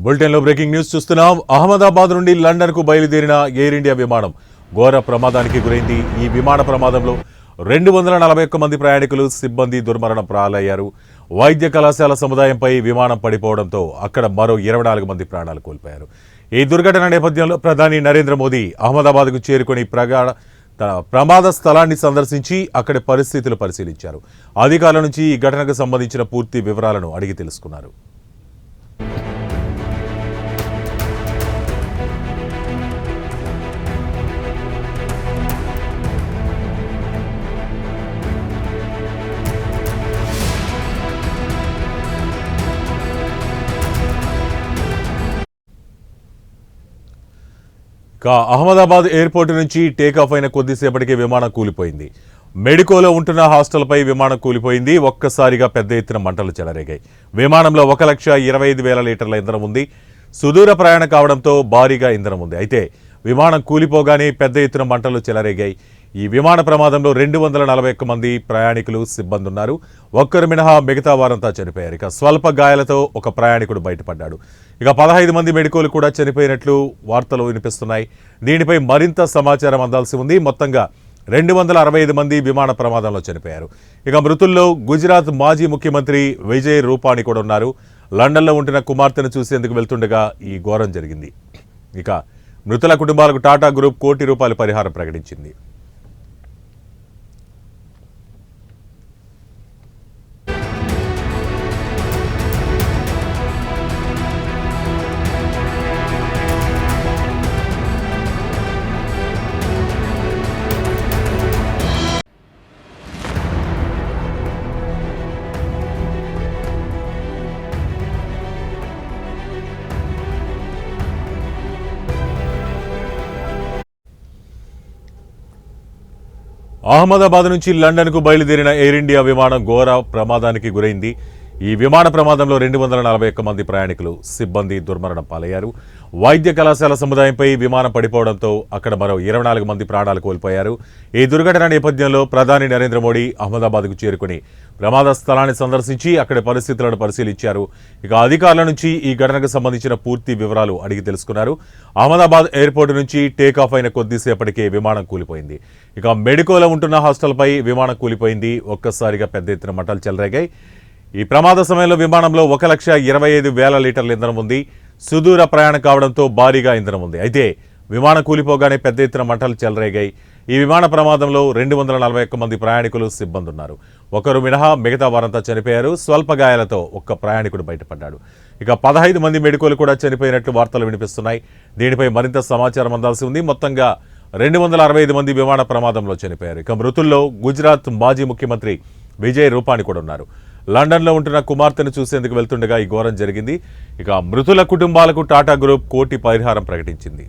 బులెటిన్లో breaking news చూస్తున్నాం. అహ్మదాబాద్ నుండి లండన్కు బయలుదేరిన ఎయిర్ ఇండియా విమానం ఘోర ప్రమాదానికి గురైంది. ఈ విమాన ప్రమాదంలో 241 మంది ప్రయాణికులు, సిబ్బంది దుర్మరణం పాలయ్యారు. వైద్య కళాశాల సముదాయంపై విమానం పడిపోవడంతో అక్కడ మరో 24 మంది ప్రాణాలు కోల్పోయారు. ఈ దుర్ఘటన నేపథ్యంలో ప్రధాని నరేంద్ర మోదీ అహ్మదాబాద్కు చేరుకుని ప్రమాద స్థలాన్ని సందర్శించి అక్కడి పరిస్థితులు పరిశీలించారు. అధికారుల నుంచి ఈ ఘటనకు సంబంధించిన పూర్తి వివరాలను అడిగి తెలుసుకున్నారు. అహ్మదాబాద్ ఎయిర్పోర్టు నుంచి టేకాఫ్ అయిన కొద్దిసేపటికి విమానం కూలిపోయింది. మెడికోలో ఉంటున్న హాస్టల్పై విమానం కూలిపోయింది. ఒక్కసారిగా పెద్ద ఎత్తున మంటలు చెలరేగాయి. విమానంలో 1,25,000 లీటర్ల ఇంధనం ఉంది. సుదూర ప్రయాణం కావడంతో భారీగా ఇంధనం ఉంది. అయితే విమానం కూలిపోగానే పెద్ద ఎత్తున మంటలు చెలరేగాయి. ఈ విమాన ప్రమాదంలో 241 మంది ప్రయాణికులు, సిబ్బంది ఉన్నారు. ఒక్కరు మినహా మిగతా వారంతా చనిపోయారు. ఇక స్వల్ప గాయాలతో ఒక ప్రయాణికుడు బయటపడ్డాడు. ఇక 15 మంది మెడికోలు కూడా చనిపోయినట్లు వార్తలు వినిపిస్తున్నాయి. దీనిపై మరింత సమాచారం అందాల్సి ఉంది. మొత్తంగా 265 మంది విమాన ప్రమాదంలో చనిపోయారు. ఇక మృతుల్లో గుజరాత్ మాజీ ముఖ్యమంత్రి విజయ్ రూపానీ కూడా ఉన్నారు. లండన్లో ఉంటున్న కుమార్తెను చూసేందుకు వెళ్తుండగా ఈ ఘోరం జరిగింది. ఇక మృతుల కుటుంబాలకు టాటా గ్రూప్ ₹1 కోటి పరిహారం ప్రకటించింది. అహ్మదాబాద్ నుంచి లండన్కు బయలుదేరిన ఎయిర్ ఇండియా విమానం ఘోర ప్రమాదానికి గురైంది. ఈ విమాన ప్రమాదంలో 241 మంది ప్రయాణికులు, సిబ్బంది దుర్మరణం పాలయ్యారు. వైద్య కళాశాల సముదాయంపై విమానం పడిపోవడంతో అక్కడ మరో 24 మంది ప్రాణాలు కోల్పోయారు. ఈ దుర్ఘటన నేపథ్యంలో ప్రధాని నరేంద్ర మోదీ అహ్మదాబాద్కు చేరుకుని ప్రమాద స్థలాన్ని సందర్శించి అక్కడి పరిస్థితులను పరిశీలించారు. ఇక అధికారుల నుంచి ఈ ఘటనకు సంబంధించిన పూర్తి వివరాలు అడిగి తెలుసుకున్నారు. అహ్మదాబాద్ ఎయిర్పోర్టు నుంచి టేకాఫ్ అయిన కొద్దిసేపటికే విమానం కూలిపోయింది. ఇక మెడికోలో ఉంటున్న హాస్టల్పై విమానం కూలిపోయింది. ఒక్కసారిగా పెద్ద ఎత్తున మంటలు చెలరేగాయి. ఈ ప్రమాద సమయంలో విమానంలో 1,25,000 లీటర్ల ఇంధనం ఉంది. సుదూర ప్రయాణం కావడంతో భారీగా ఇంధనం ఉంది. అయితే విమానం కూలిపోగానే పెద్ద ఎత్తున మంటలు చెలరేగాయి. ఈ విమాన ప్రమాదంలో 241 మంది ప్రయాణికులు, సిబ్బంది ఉన్నారు. ఒకరు మినహా మిగతా వారంతా చనిపోయారు. స్వల్ప గాయాలతో ఒక్క ప్రయాణికుడు బయటపడ్డాడు. ఇక 15 మంది మెడికోలు కూడా చనిపోయినట్లు వార్తలు వినిపిస్తున్నాయి. దీనిపై మరింత సమాచారం అందాల్సి ఉంది. మొత్తంగా 265 మంది విమాన ప్రమాదంలో చనిపోయారు. ఇక మృతుల్లో గుజరాత్ మాజీ ముఖ్యమంత్రి విజయ్ రూపానీ కూడా ఉన్నారు. లండన్లో ఉంటున్న కుమార్తెను చూసేందుకు వెళ్తుండగా ఈ ఘోరం జరిగింది. ఇక మృతుల కుటుంబాలకు టాటా గ్రూప్ ₹1 కోటి పరిహారం ప్రకటించింది.